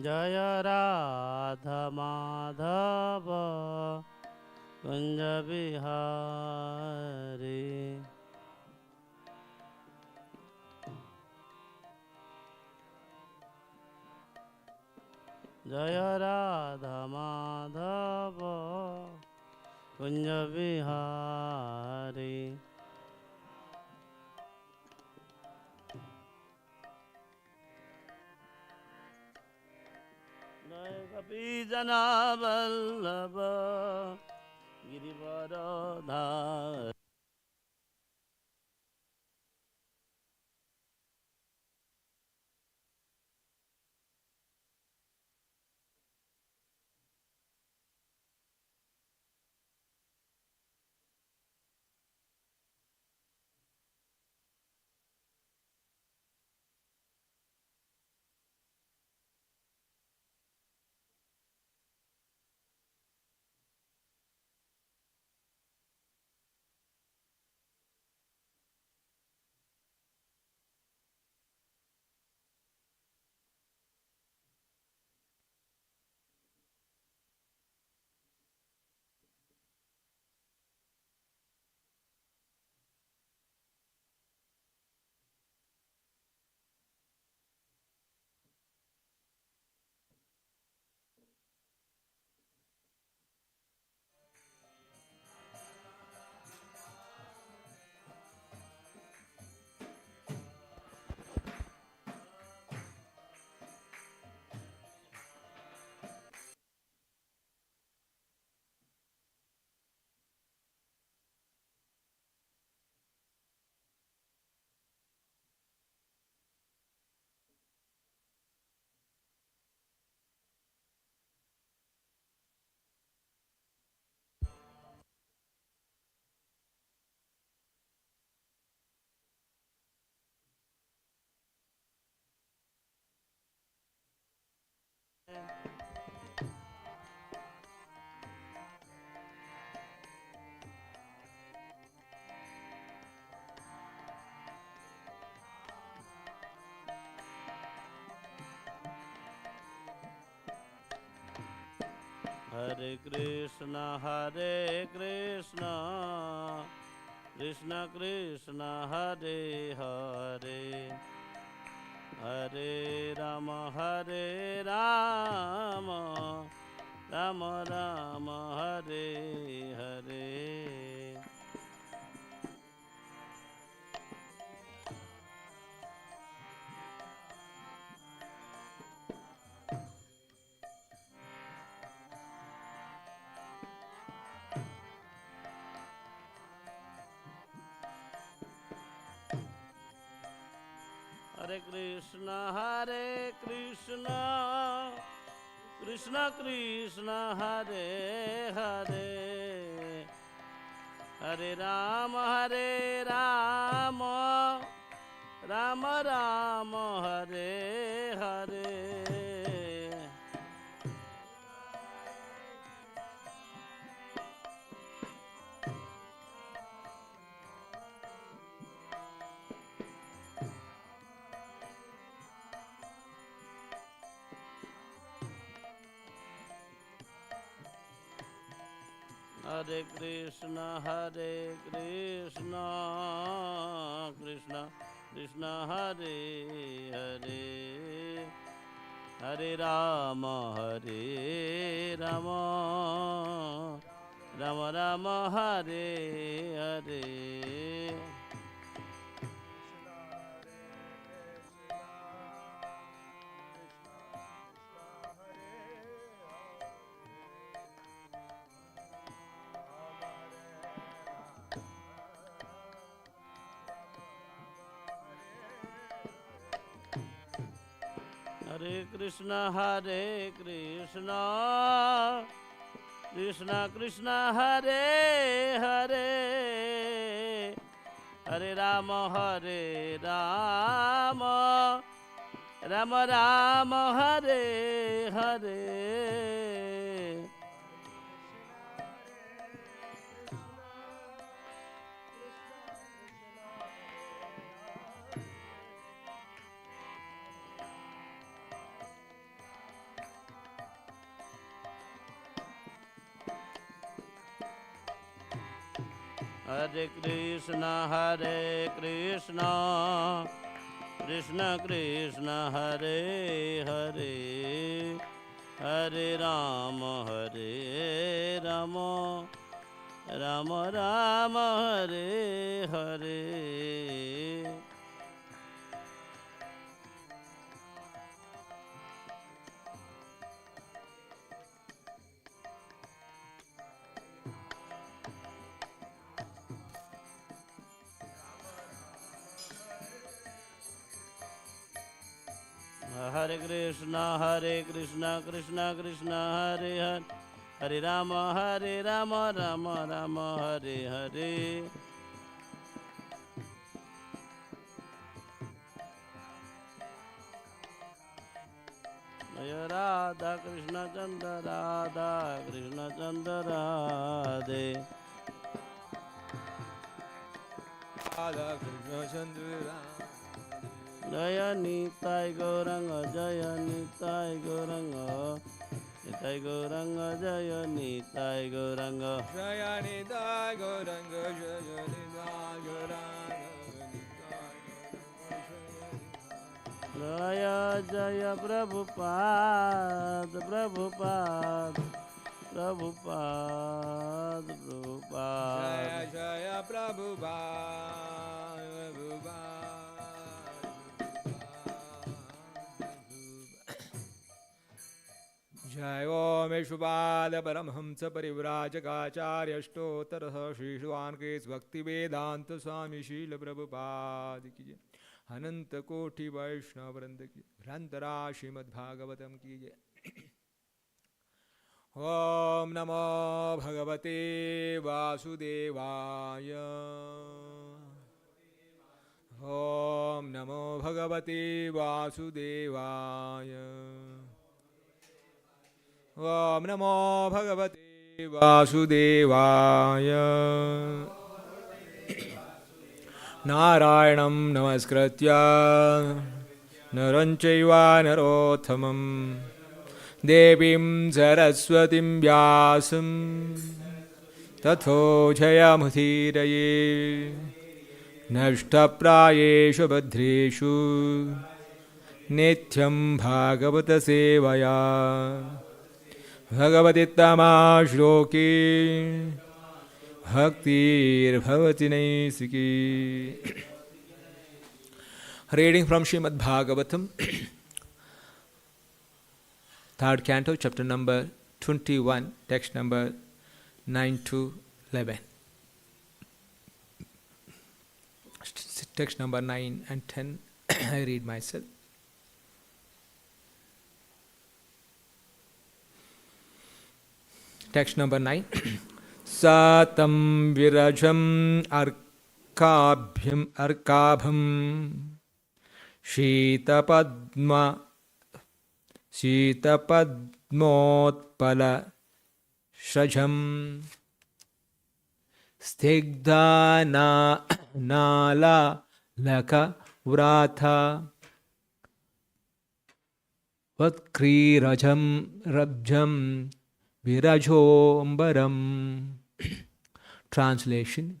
Jaya Radha Madhava Kunja Bihari. Jaya Radha Madhava Kunja Bihari. Jaya Kapi Jana Vallabha Girivaradhari. Hare Krishna, Krishna Krishna, Hare Hare, Hare Rama, Rama Rama, Hare Hare. Hare Krishna, Krishna Krishna, Hare Hare, Hare Rama, Rama Rama, Hare Hare. Hare Krishna, Krishna Krishna, Hare Hare, Hare Rama, Rama Rama, Hare Hare. Hare Krishna, Krishna Krishna, Hare Hare, Hare Rama, Rama Rama, Hare Hare. Hare Krishna, Krishna Krishna, Hare Hare, Hare Rama, Rama Rama, Hare Hare. Hare Krishna, Krishna Krishna, Hare Hare, Hare Rama, Rama Rama, Hare Hare. Jaya Radha Krishna Chandra, Radha Krishna Chandra, Radhe. Radha Krishna Chandra. Jaya Nitai Gauranga, Jaya Nitai Gauranga, Nitai Gauranga, Jaya Nitai Gauranga, Jaya Nitai Gauranga, Jaya Nitai Gauranga, Jaya Jaya Prabhupada, Prabhupada, Prabhupada, Prabhupada. Jaya Jaya Prabhupada, Prabhupada. Jai Om Vishwpada Paramhamsa Parivrajakacarya Ashtotarah Shri Shri Bhakti Vedanta Swami Srila Prabhupada ki jai. Ananta Koti Vaishnava Vrinda ki Grantara Srimad Bhagavatam ki jai. Om Namo Bhagavate Vasudevaya. Om Namo Bhagavate Vasudevaya. Om Namo Bhagavate Vasudevaya. Narayanam Namaskritya Naram Chaiva Narottamam Devim Saraswatim Vyasam Tatho Jayamudhiraye Nashtaprayeshu Badreshu Nityam Bhagavata Sevaya Bhagavatittama Shloki Bhaktir Bhavati Naisiki. Reading from Srimad Bhagavatam, third canto, chapter number 21, text number 9 to 11. Text number 9 and 10, I read myself. Text number 9. Satam virajam arkabham shitapadmotpala shrajam stigdha nala laka vratha vatkrirajam rabjam virajombaram. Translation.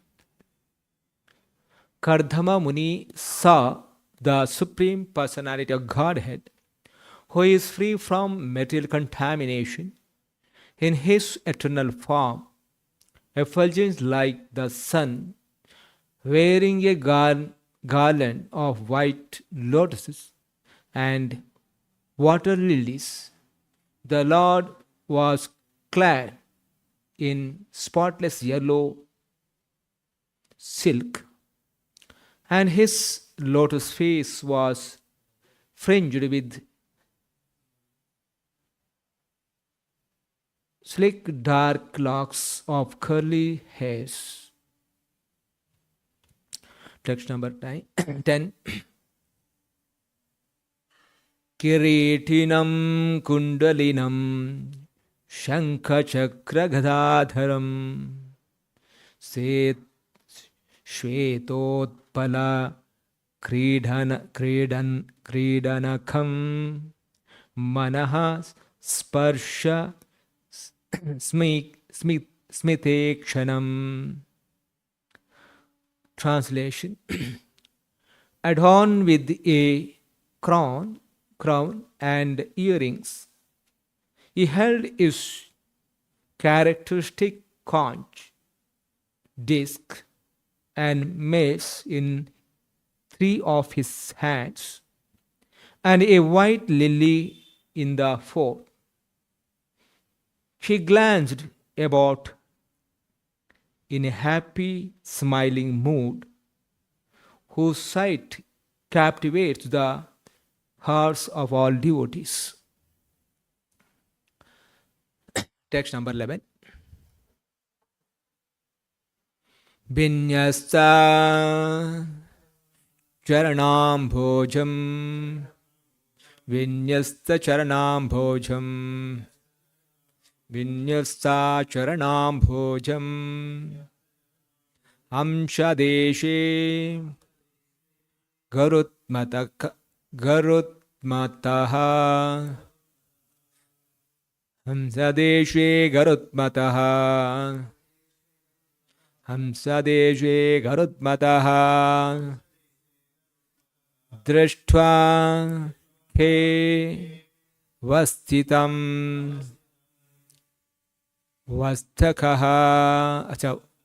Kardama Muni saw the Supreme Personality of Godhead, who is free from material contamination, in his eternal form, effulgent like the sun, wearing a garland of white lotuses and water lilies. The Lord was clad in spotless yellow silk, and his lotus face was fringed with slick dark locks of curly hairs. Text number 10. Kiritinam kundalinam Shankha-chakra-gadadharam Shvetotpala Kridanakam Manaha Sparsha Smitekshanam. Translation. Adorned with a crown and earrings, he held his characteristic conch, disc, and mace in three of his hands, and a white lily in the fourth. He glanced about in a happy, smiling mood, whose sight captivates the hearts of all devotees. Text number 11. Vinyasta charanam bhojam, vinyasta charanam bhojam, vinyasta charanam bhojam, amshadeshe garutmataha Hamsadeshe Garutmataha Drashtva Ke Vastitam Vastakaha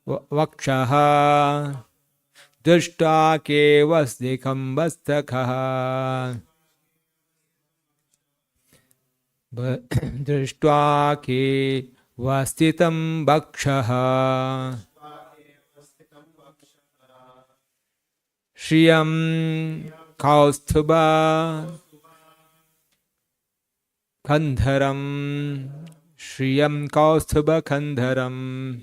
Vakshaha Drashta Ke Vastikam Vastakaha Drashtva ke vastitam bhakshaha Shriyam kaustubha kandharam Shriyam kaustubha kandharam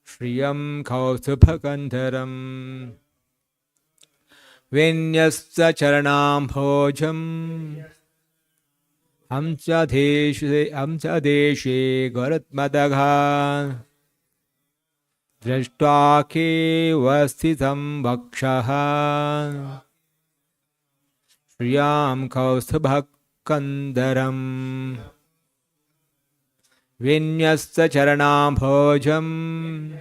Shriyam kaustubha kandharam Vinyasa charanam bhojam Hamsadeshe Garutmataha Drashta ke vastitam vakshaha Shriyam kaustubhakandaram Vinyasa charanam bhojam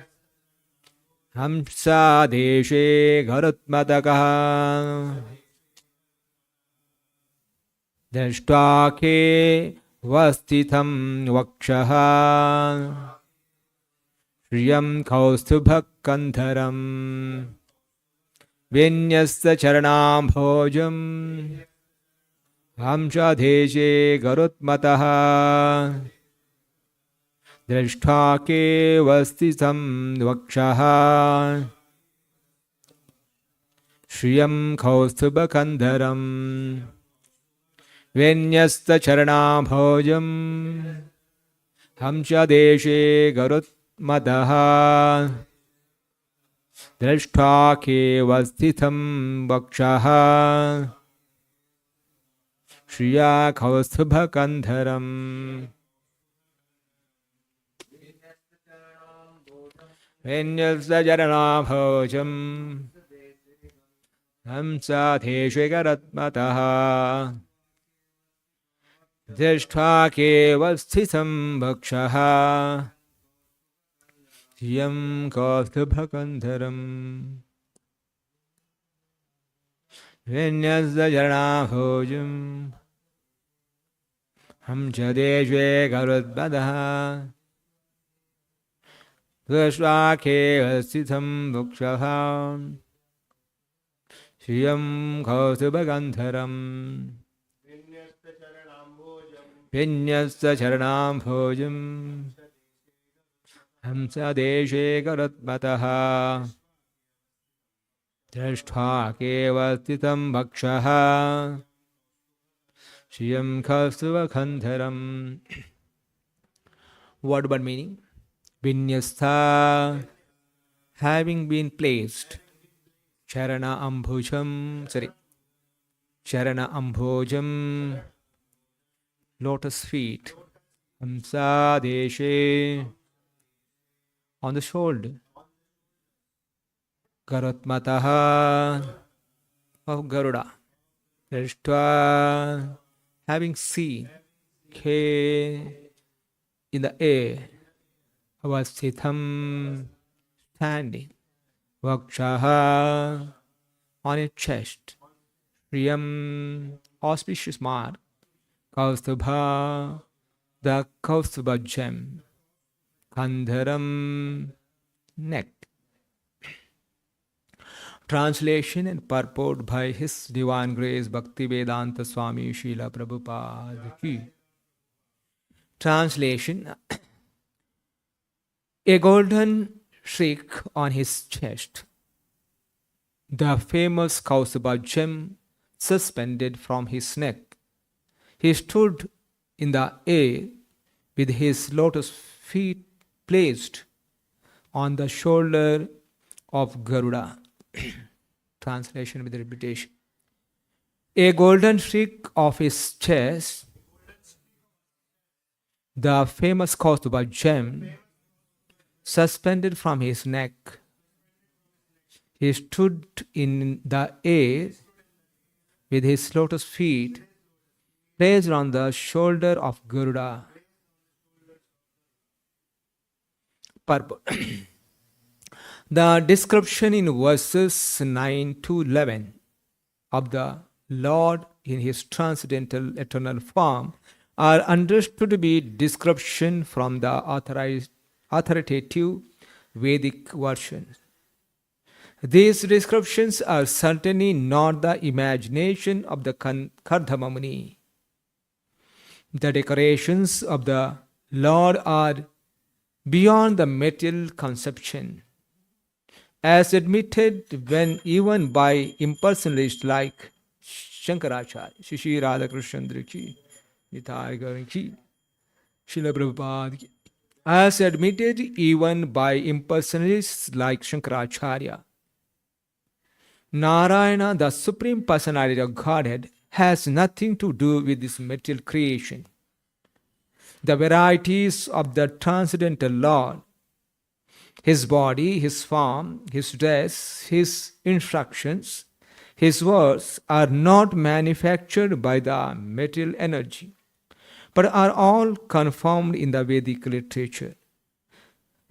Hamsadeshe Garutmataha Drashta ke vastitam vakshaha Shriyam kaustubhakandharam Vinyasa charanam bhojam Hamshadeshe garutmataha Drashta ke vastitam vakshaha Shriyam kaustubhakandharam Vinyasta charanam bhojam Hamshadeshe garutmataha Drashta ke vastitam vakshaha Shriya kaustubhakandharam Vinyasta charanam bhojam Hamshadeshe garutmataha Drashta ke vastitam vakshaha Yam kaustubhakandharam Vinyasa charanam bhojam Hamshadeshe garutmataha Drashta ke vastitam vakshaha Yam kaustubhakandharam Vinyasa charanam bhojam Hamsadeshe garutmataha Drashta ke vastitam vakshaha Shriyam kaustubhakandharam. Word but meaning. Vinyastha, having been placed. Charana ambhojam, lotus feet. Hamsadeshe, on the shoulder. Garutmataha, of Garuda. Drashtva, having seen. Ke, in the air. Avasthitham, standing. Vakshaha, on his chest, Priyam, auspicious mark, Kaustubha, the Kaustubha gem, Kandharam, neck. Translation and purport by His Divine Grace Bhaktivedanta Swami Srila Prabhupada Ki. Translation. A golden streak on his chest, the famous Kaustubha gem suspended from his neck. He stood in the air with his lotus feet placed on the shoulder of Garuda. Translation with repetition. A golden streak of his chest, the famous Kaustubha gem suspended from his neck. He stood in the air with his lotus feet placed on the shoulder of Garuda. Purport. The description in verses 9 to 11 of the Lord in his transcendental eternal form are understood to be description from the authoritative Vedic versions. These descriptions are certainly not the imagination of the Kardama Muni. The declarations of the Lord are beyond the material conception, as admitted when even by impersonalists like Shankaracharya, Shishi Radhakrishnan Ki, Nitai Gaur Ki, Srila Prabhupada Ki, as admitted even by impersonalists like Shankaracharya. Narayana, the Supreme Personality of Godhead, has nothing to do with this material creation. The varieties of the transcendental Lord, his body, his form, his dress, his instructions, his words are not manufactured by the material energy, but are all confirmed in the Vedic literature.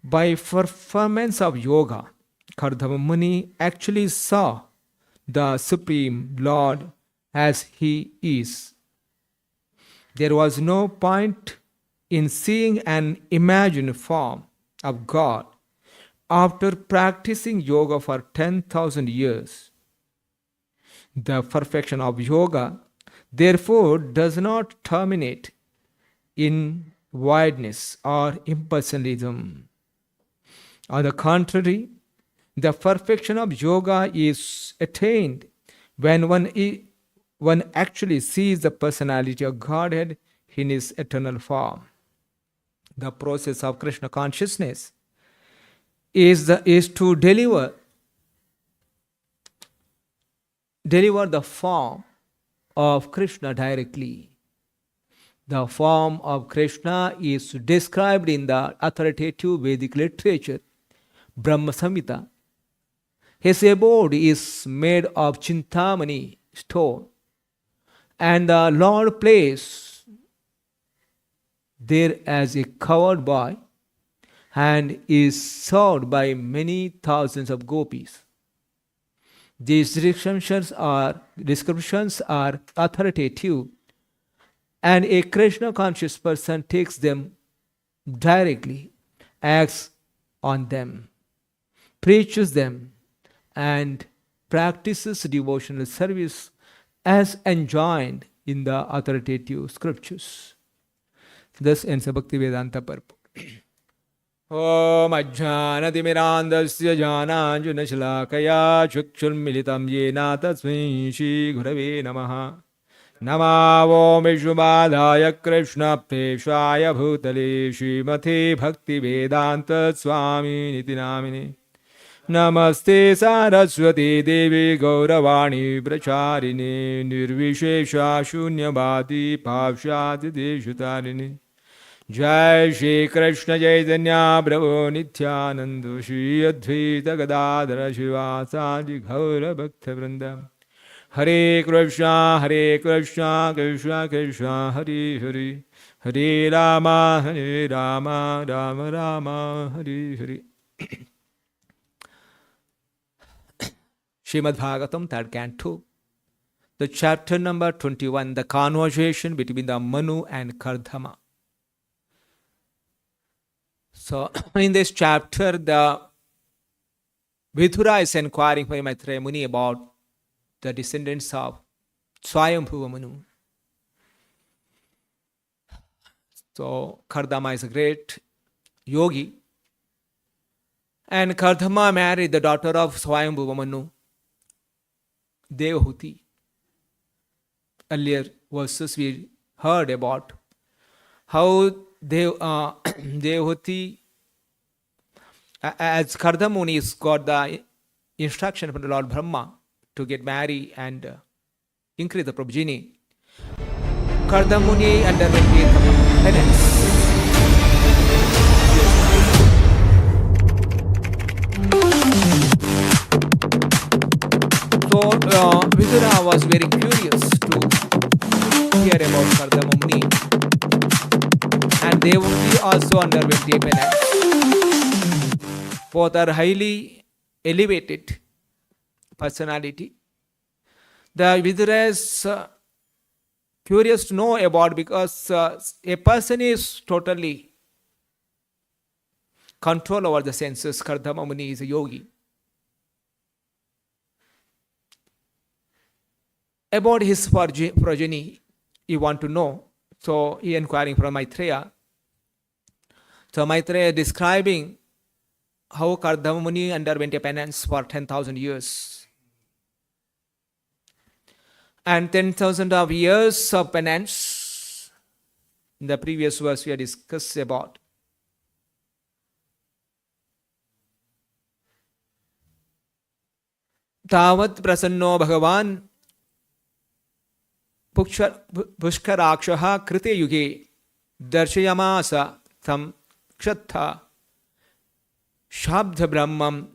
By performance of yoga, Kardama Muni actually saw the Supreme Lord as he is. There was no point in seeing an imagined form of God after practicing yoga for 10,000 years. The perfection of yoga, therefore, does not terminate in wideness or impersonalism. On the contrary, the perfection of yoga is attained when one actually sees the personality of Godhead in his eternal form. The process of Krishna consciousness is to deliver the form of Krishna directly. The form of Krishna is described in the authoritative Vedic literature, Brahma Samhita. His abode is made of Chintamani stone, and the Lord plays there as a covered boy and is served by many thousands of gopis. These descriptions are authoritative, and a Krishna conscious person takes them directly, acts on them, preaches them, and practices devotional service as enjoined in the authoritative scriptures. Thus ends the Bhaktivedanta purport. Om Ajnanatimirandasya Jananjunashalakaya Chukshulmilitam Yena Tasmai Shri Gurave Namaha. Namo Vishubhadaya Krishna Preshaya Bhutale Srimate Bhaktivedanta Swami Niti Namine. Namaste Saraswati Devi Gauravani Pracharini Nirvishesha Shunyabhati Pavshati Deshutarini. Jai Shri Krishna Chaitanya Prabhu Nityananda Shri Advaita Gadadhara Shivasadi Gaura Bhakta Vrinda. Hare Krishna Krishna Krishna Hare Hare Hare Rama Rama Rama Hare Hare. Srimad Bhagavatam, third canto, the chapter number 21, the conversation between the Manu and Kardama. So, in this chapter, the Vidura is inquiring by Maitreya Muni about the descendants of Swayambhuva Manu. So, Kardama is a great yogi, and Kardama married the daughter of Swayambhuva Manu, Devahuti. Earlier verses we heard about how Devahuti, as Kardama Muni got the instruction from the Lord Brahma to get married and increase the progeny, Kardama Muni underwent penance. So Vidura was very curious to hear about Kardama Muni, and Devahuti also underwent a penance. Both are highly elevated personality. The Vidura is curious to know about, because a person is totally control over the senses. Kardama Muni is a yogi. About his progeny, he want to know. So he inquiring from Maitreya. So Maitreya describing how Kardama Muni underwent a penance for 10,000 years. And 10,000 of years of penance, in the previous verse we had discussed about. Tavat prasanno bhagavan pushkarakshaha krite yuge darshayamasa tam kshatha shabdha brahmam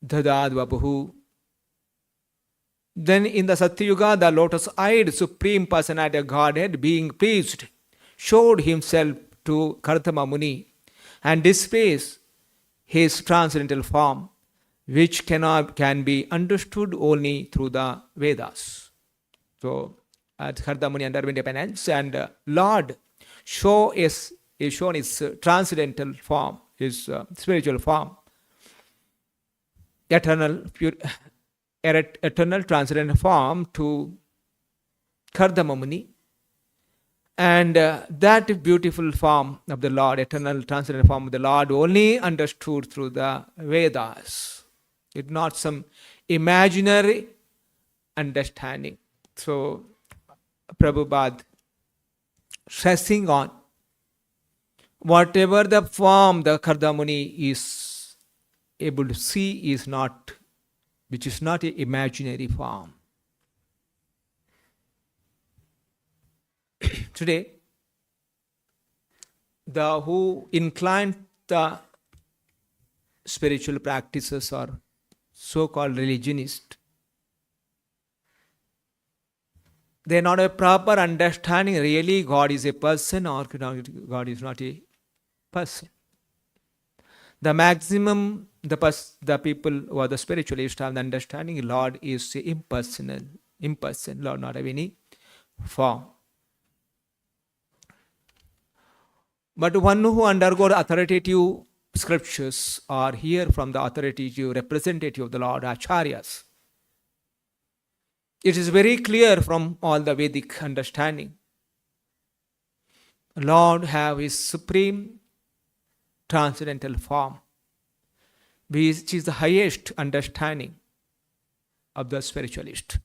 dadadvapuhu. Then in the Satyuga, the lotus-eyed Supreme Personality of Godhead, being pleased, showed himself to Kardama Muni and displays his transcendental form, which can be understood only through the Vedas. So, at Kardama Muni underwent a penance, and Lord is shown his transcendental form, his spiritual form, eternal transcendental form to Kardama Muni. And that beautiful form of the Lord, eternal transcendental form of the Lord, only understood through the Vedas. It's not some imaginary understanding. So, Prabhupada stressing on whatever the form the Kardama Muni is able to see is not, which is not an imaginary form. Today, the who incline the spiritual practices or so-called religionists, they not a proper understanding really God is a person or God is not a person. The maximum, the people who are the spiritualists have the understanding Lord is impersonal, Lord not have any form. But one who undergo authoritative scriptures or hear from the authoritative representative of the Lord, Acharyas, it is very clear from all the Vedic understanding. Lord have his supreme transcendental form, which is the highest understanding of the spiritualist.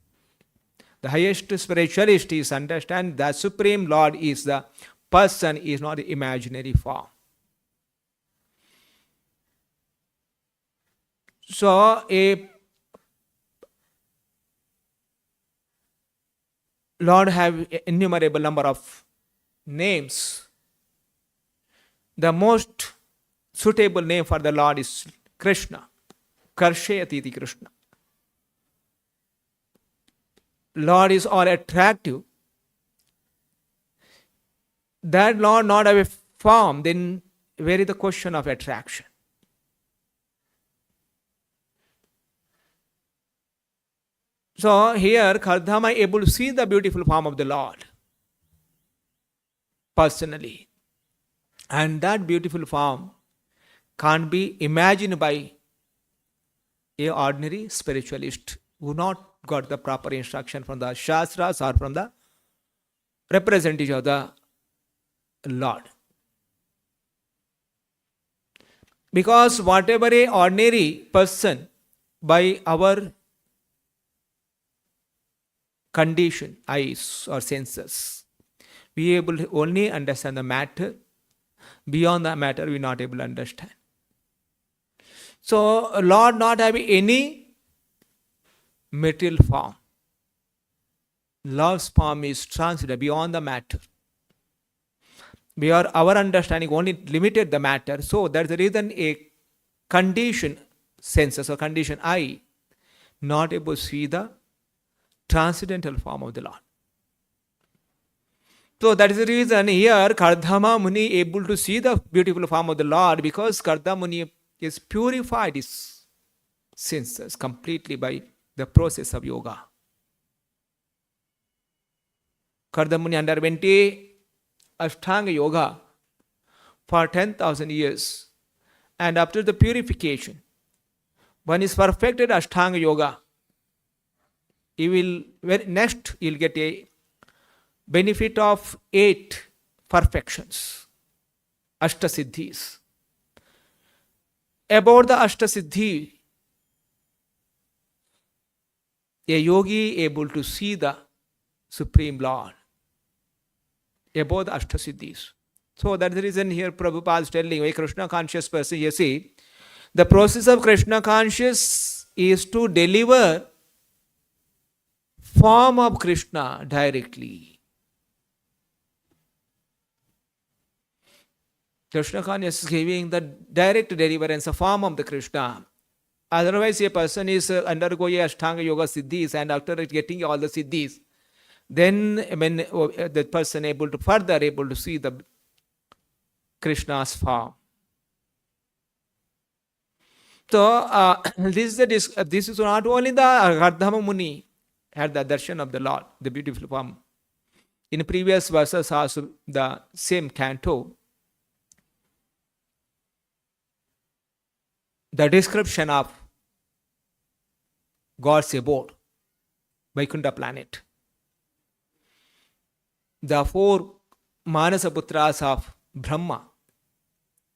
The highest spiritualist is understand that Supreme Lord is the person, is not the imaginary form. So, a Lord have innumerable number of names. The most suitable name for the Lord is Krishna. Karshayatiti Krishna. Lord is all attractive. That Lord not have a form, then where is the question of attraction? So here Kardama able to see the beautiful form of the Lord personally. And that beautiful form can't be imagined by a ordinary spiritualist who not got the proper instruction from the Shastras or from the representative of the Lord. Because whatever a ordinary person by our condition, eyes or senses, we able to only understand the matter. Beyond the matter, we not able to understand. So, Lord not having any material form. Lord's form is transcendent beyond the matter. Our understanding only limited the matter. So, that's the reason a condition senses or condition eye not able to see the transcendental form of the Lord. So that is the reason here Kardama Muni able to see the beautiful form of the Lord, because Kardama Muni is purified his senses completely by the process of yoga. Kardama Muni underwent Ashtanga yoga for 10,000 years, and after the purification, one is perfected Ashtanga yoga, he will get a benefit of 8 perfections, Ashtasiddhis. About the Ashtasiddhi, a yogi able to see the Supreme Lord. About the Ashtasiddhis. So that's the reason here Prabhupada is telling a Krishna conscious person, you see, the process of Krishna conscious is to deliver form of Krishna directly. Krishna consciousness is giving the direct deliverance, a form of the Krishna. Otherwise, a person is undergoing Ashtanga Yoga Siddhis, and after getting all the Siddhis, then when the person able to see the Krishna's form. So, this is not only the Kardama Muni had the darshan of the Lord, the beautiful form. In previous verses also, the same canto, the description of God's abode, Vaikuntha planet. The 4 Manasaputras of Brahma,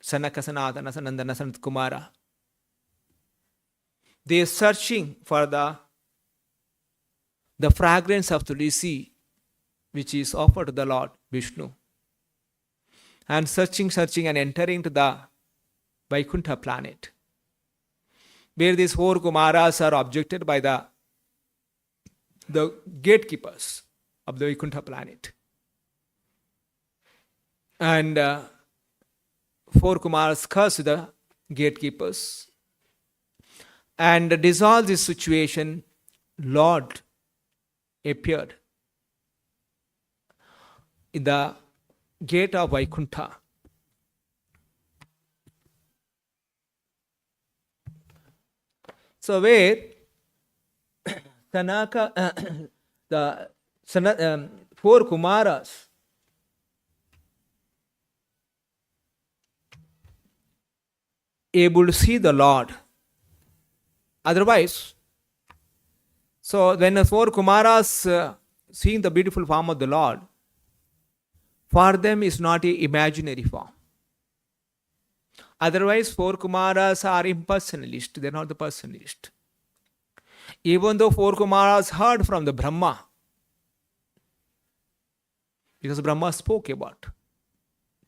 Sanaka, Sanatana, Sanandana, Sanat Kumara, they are searching for the fragrance of Tulsi, which is offered to the Lord Vishnu. And searching and entering to the Vaikuntha planet, where these 4 Kumaras are objected by the gatekeepers of the Vaikuntha planet. And 4 Kumaras curse the gatekeepers. And to dissolve this situation, Lord appeared in the gate of Vaikuntha. So where Sanaka, the 4 Kumaras able to see the Lord. Otherwise, so when the 4 Kumaras seeing the beautiful form of the Lord, for them is not an imaginary form. Otherwise, 4 Kumaras are impersonalist, they are not the personalist. Even though 4 Kumaras heard from the Brahma, because Brahma spoke about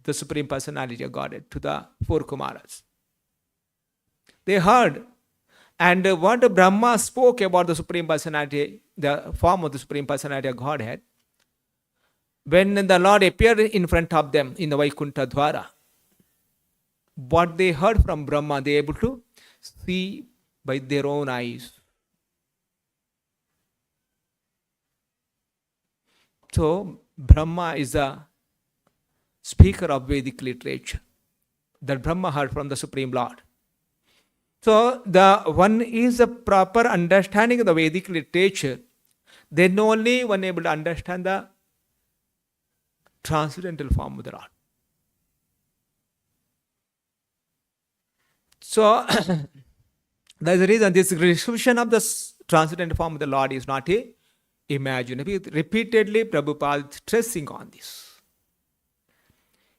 the Supreme Personality of Godhead to the 4 Kumaras. They heard, and what Brahma spoke about the Supreme Personality, the form of the Supreme Personality of Godhead, when the Lord appeared in front of them in the Vaikuntha Dwara, what they heard from Brahma, they were able to see by their own eyes. So, Brahma is the speaker of Vedic literature that Brahma heard from the Supreme Lord. So, the one is a proper understanding of the Vedic literature Then only one able to understand the transcendental form of the Lord. So, that's the reason this description of the transcendental form of the Lord is not a imaginary. Repeatedly, Prabhupada is stressing on this.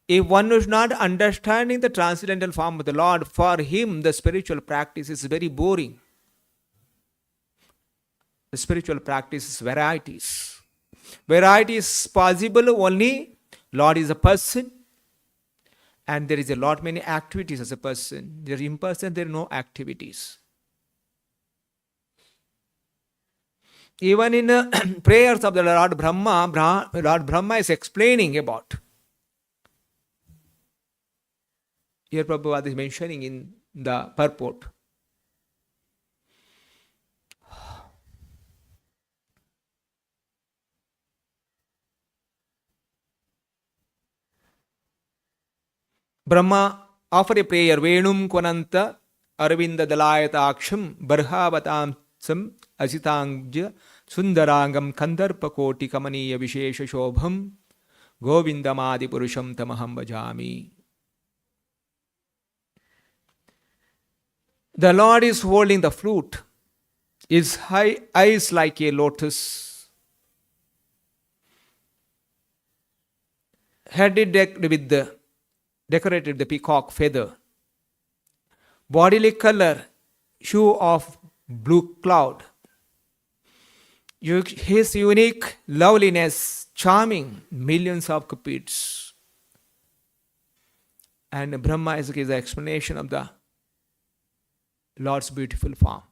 If one is not understanding the transcendental form of the Lord, for him the spiritual practice is very boring. The spiritual practice is varieties. Variety is possible only Lord is a person, and there is a lot many activities as a person. There is impersonal, there are no activities. Even in prayers of the Lord Brahma is explaining about. Here Prabhupada is mentioning in the purport. Brahma offer a prayer, Venum Kwananta Arvinda Dalayataaksham Barhavatamsam Asitangja Sundarangam Kandarpa Koti Kamaniya Vishesha Shobham Govindamadi Purusham Tamaham Bhajami. The Lord is holding the flute. His eyes like a lotus. Head decorated with the peacock feather. Bodily color, hue of blue cloud. His unique loveliness, charming millions of cupids. And Brahma is the explanation of the Lord's beautiful form.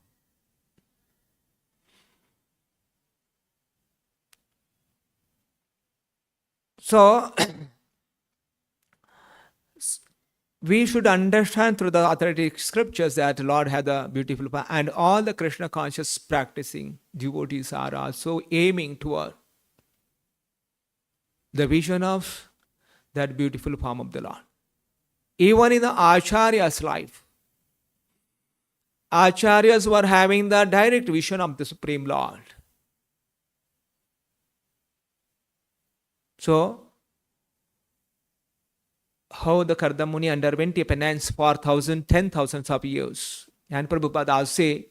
So, we should understand through the authentic scriptures that the Lord had a beautiful form, and all the Krishna conscious practicing devotees are also aiming toward the vision of that beautiful form of the Lord. Even in the Acharya's life, Acharyas were having the direct vision of the Supreme Lord. So, how the Kardamuni underwent a penance for 10,000s of years. And Prabhupada also say,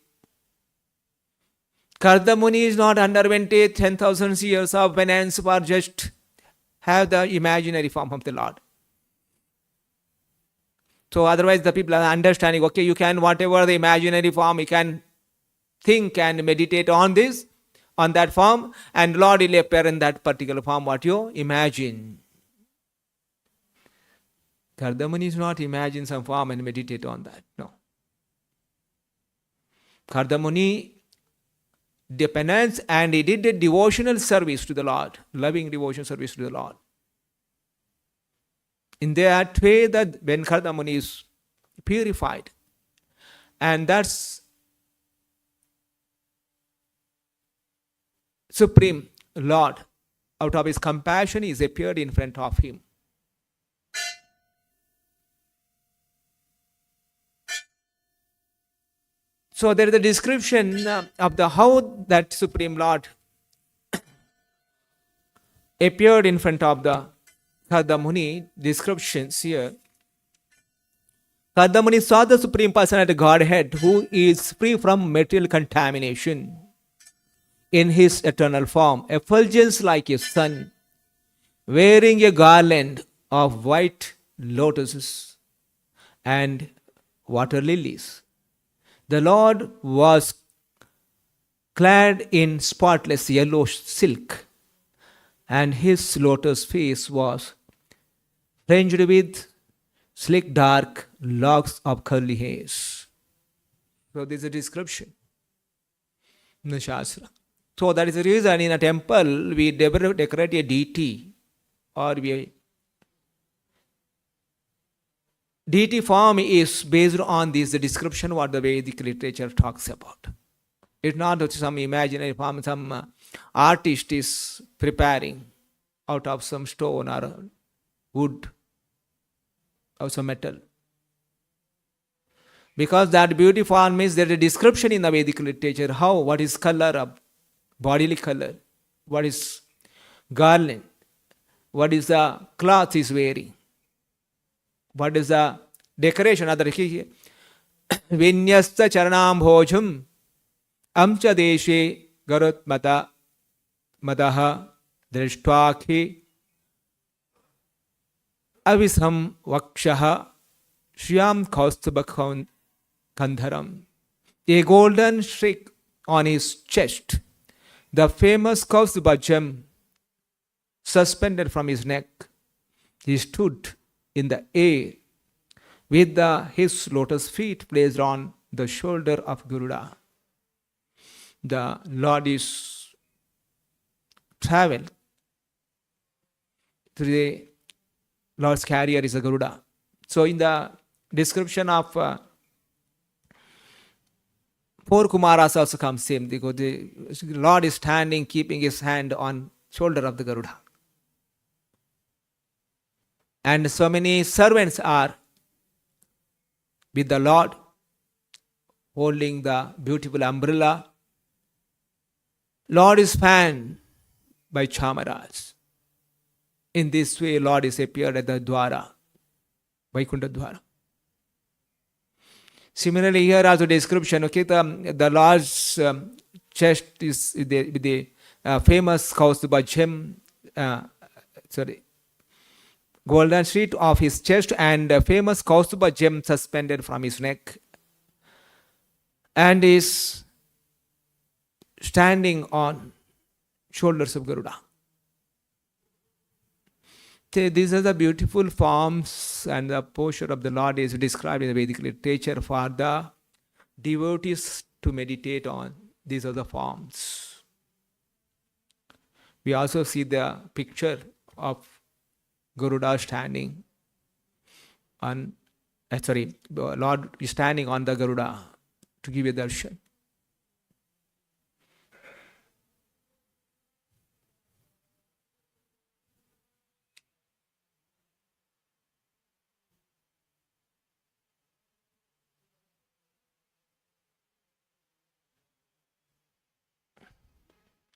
Kardamuni is not underwent a 10,000 years of penance for just have the imaginary form of the Lord. So otherwise the people are understanding, okay, you can whatever the imaginary form, you can think and meditate on this, on that form, and Lord will appear in that particular form, what you imagine. Kardamuni is not imagine some form and meditate on that. No. Kardamuni did penance and he did a devotional service to the Lord, loving devotional service to the Lord. In that way, that when Kardamuni is purified, and that's Supreme Lord, out of his compassion, is appeared in front of him. So there is a description of the how that Supreme Lord appeared in front of the Kardamuni. Descriptions here. Kardamuni saw the Supreme Personality Godhead, who is free from material contamination, in his eternal form, effulgence like a sun, wearing a garland of white lotuses and water lilies. The Lord was clad in spotless yellow silk, and his lotus face was fringed with slick dark locks of curly hairs. So this is a description in the Shastra. So that is the reason in a temple we decorate a deity, or deity form is based on this, the description what the Vedic literature talks about. It's not some imaginary form, some artist is preparing out of some stone or wood or some metal. Because that beauty form is there is a description in the Vedic literature how, what is color of bodily color, what is garland, what is the cloth is wearing, what is the decoration. Other vinyasta charanambhojam amcha deshe garut mata madaha drishtwakhi avisham vakshaha shyam kaustubha kandharam. A golden streak on his chest, the famous Kaustubha gem suspended from his neck. He stood in the air with his lotus feet placed on the shoulder of Garuda. The Lord is travel through the Lord's carrier is a Garuda. So in the description of 4 Kumaras also comes same, because the Lord is standing, keeping his hand on shoulder of the Garuda. And so many servants are with the Lord, holding the beautiful umbrella. Lord is fanned by Chamaras. In this way, Lord is appeared at the Dwara, Vaikuntha Dwara. Similarly, here also description, okay, the Lord's chest is with the famous Kaustubha gem, golden sheet of his chest, and famous Kaustubha gem suspended from his neck, and is standing on shoulders of Garuda. These are the beautiful forms, and the posture of the Lord is described in the Vedic literature for the devotees to meditate on. These are the forms. We also see the picture of Garuda standing on, Lord is standing on the Garuda to give a darshan.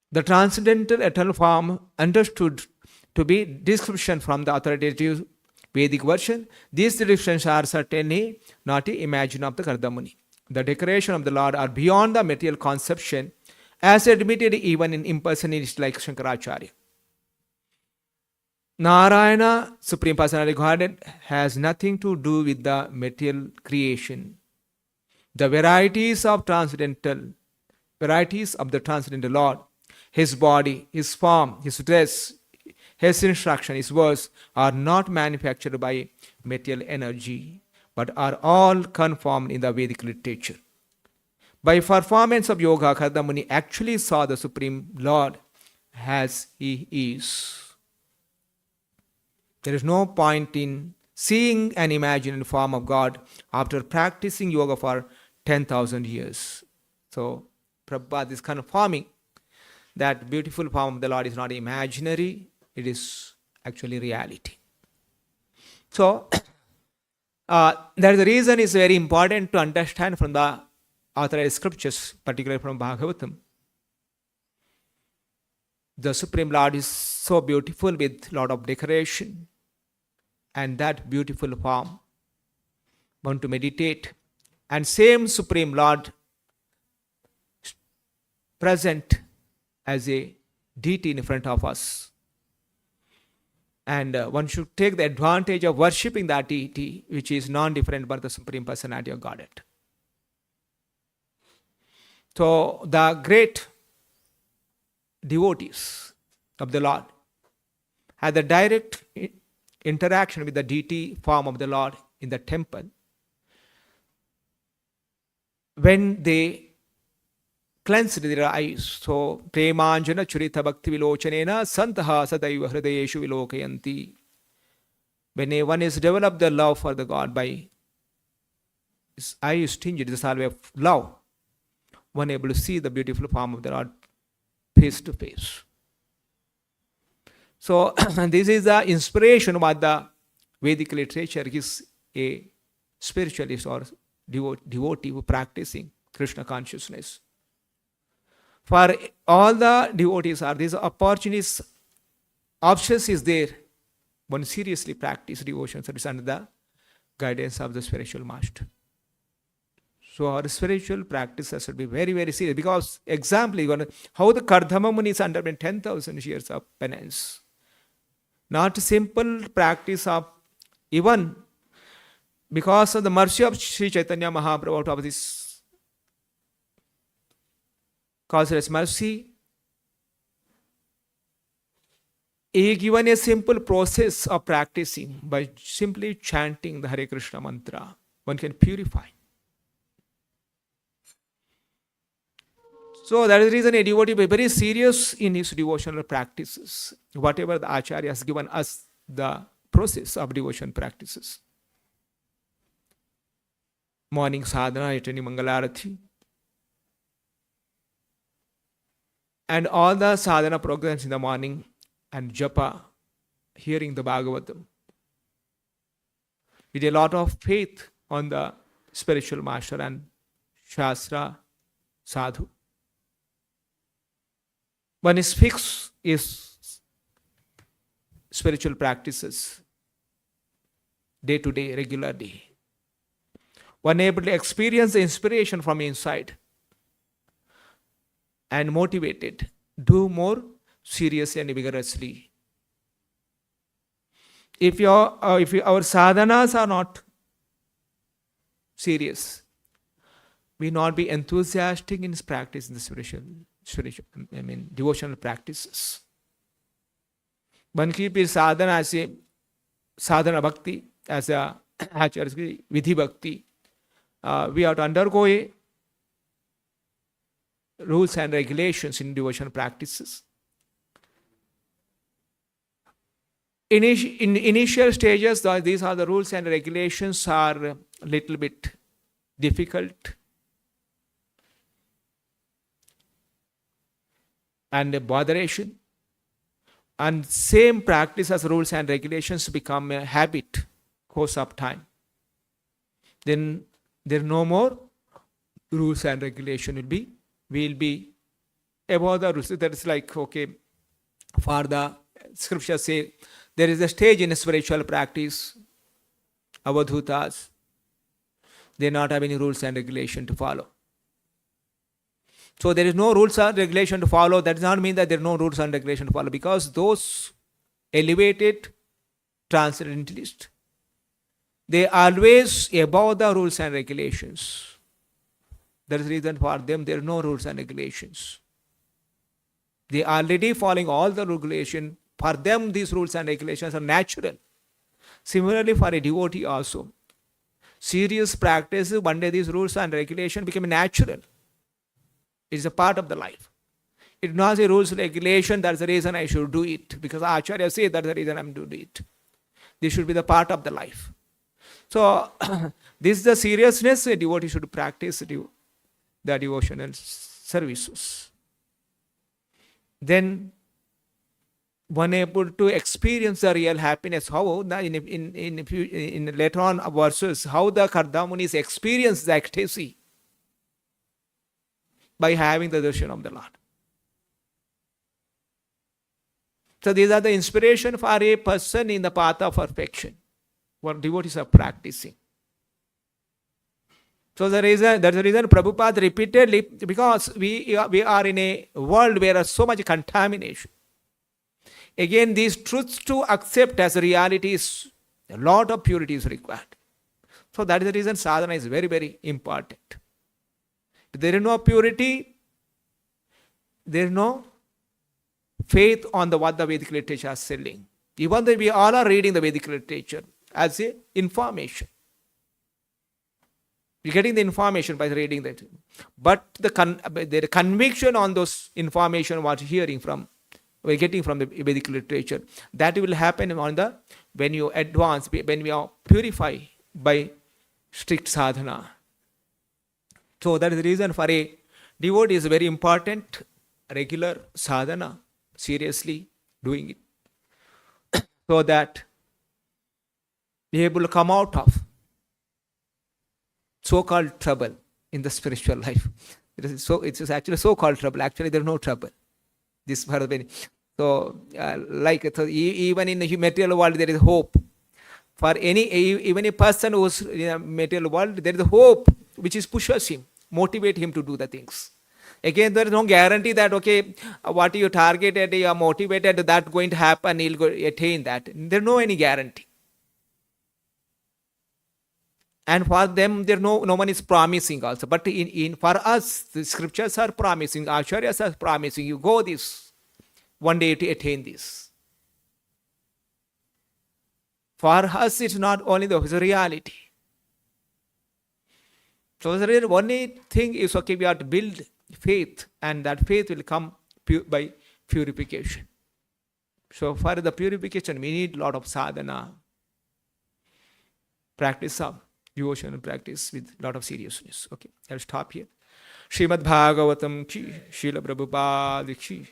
The transcendental eternal form understood to be description from the authoritative Vedic version. These descriptions are certainly not the imagine of the Kardamuni. The declaration of the Lord are beyond the material conception, as admitted even in impersonalists like Shankaracharya. Narayana, Supreme Personality Godhead, has nothing to do with the material creation. The varieties of the transcendental Lord, his body, his form, his dress, his instruction, his words are not manufactured by material energy, but are all conformed in the Vedic literature. By performance of yoga, Kardamuni actually saw the Supreme Lord as he is. There is no point in seeing an imaginary form of God after practicing yoga for 10,000 years. So, Prabhupada is confirming that beautiful form of the Lord is not imaginary, it is actually reality. So, that is the reason it's very important to understand from the authorized scriptures, particularly from Bhagavatam. The Supreme Lord is so beautiful with lot of decoration, and that beautiful form want to meditate, and same Supreme Lord present as a deity in front of us. And one should take the advantage of worshipping that deity, which is non-different but the Supreme Personality of Godhead. So the great devotees of the Lord had the direct interaction with the deity form of the Lord in the temple when they cleansed their eyes. So, premanjana churita bhakti vilochanena santaha sadaiva hridayeshu vilokayanti. When one is developed the love for the God by his eyes tinged with the salve of love, one able to see the beautiful form of the Lord face to face. So, this is the inspiration what the Vedic literature is a spiritualist or devotee who practicing Krishna consciousness. For all the devotees are these opportunities, options is there. One seriously practice devotion service under the guidance of the spiritual master. So our spiritual practices should be very, very serious. Because example, how the Kardama Muni is underwent 10,000 years of penance. Not a simple practice of, even because of the mercy of Sri Chaitanya Mahaprabhu, out of this causeless mercy, he given a simple process of practicing by simply chanting the Hare Krishna mantra. One can purify. So that is the reason a devotee be very serious in his devotional practices. Whatever the Acharya has given us the process of devotion practices. Morning sadhana, attending Mangalarati. And all the sadhana programs in the morning and japa, hearing the Bhagavatam. With a lot of faith on the spiritual master and Shastra sadhu. One is fixed is spiritual practices, day to day, regular day. One able to experience the inspiration from inside and motivated, do more seriously and vigorously. If our sadhanas are not serious, we not be enthusiastic in practice in the spiritual, devotional practices. One keep his sadhana as a sadhana bhakti, as a vidhi bhakti. We have to undergo rules and regulations in devotional practices. In initial stages, these are the rules and regulations are a little bit difficult and a botheration. And same practice as rules and regulations become a habit, course of time. Then there are no more rules and regulation will be above the rules. That is like, okay, for the scriptures say, there is a stage in spiritual practice, avadhutas. They not have any rules and regulation to follow. So there is no rules or regulation to follow. That does not mean that there are no rules and regulation to follow, because those elevated transcendentalists, they are always above the rules and regulations. That is the reason for them there are no rules and regulations. They are already following all the regulation. For them these rules and regulations are natural. Similarly for a devotee also. Serious practice, one day these rules and regulations become natural. It is a part of the life. It is not a rules and regulation, that's the reason I should do it. Because Acharya says that's the reason I'm doing it. This should be the part of the life. So, this is the seriousness a devotee should practice the devotional services. Then, one able to experience the real happiness. How in later on verses, how the Kardamunis experience the ecstasy by having the darshan of the Lord. So these are the inspiration for a person in the path of perfection, what devotees are practicing. So that's the reason Prabhupada repeatedly, because we are in a world where there is so much contamination. Again, these truths to accept as reality is a lot of purity is required. So that is the reason sadhana is very, very important. If there is no purity, there is no faith on what the Vedic literature is selling. Even though we all are reading the Vedic literature as a information. We're getting the information by reading that. But the conviction on those information what hearing from, we're getting from the Vedic literature, that will happen when you advance, when we are purified by strict sadhana. So that is the reason for a devotee is very important, regular sadhana, seriously doing it. So that be able to come out of so-called trouble in the spiritual life. It's actually so-called trouble. Actually, there's no trouble. This part of it. So, even in the material world, there is hope. For even a person who's in a material world, there is hope which is pushes him, motivate him to do the things. Again, there is no guarantee that, okay, what you targeted, you are motivated, that going to happen, he'll go attain that. There's no any guarantee. And for them, there no one is promising also. But for us, the scriptures are promising, acharyas are promising, you go this, one day to attain this. For us, it's not only it's a reality. So the only thing is, okay, we have to build faith, and that faith will come by purification. So for the purification, we need a lot of sadhana, practice of devotional practice with a lot of seriousness. Okay, I'll stop here. Srimad Bhagavatam ki, Srila Prabhupada ki.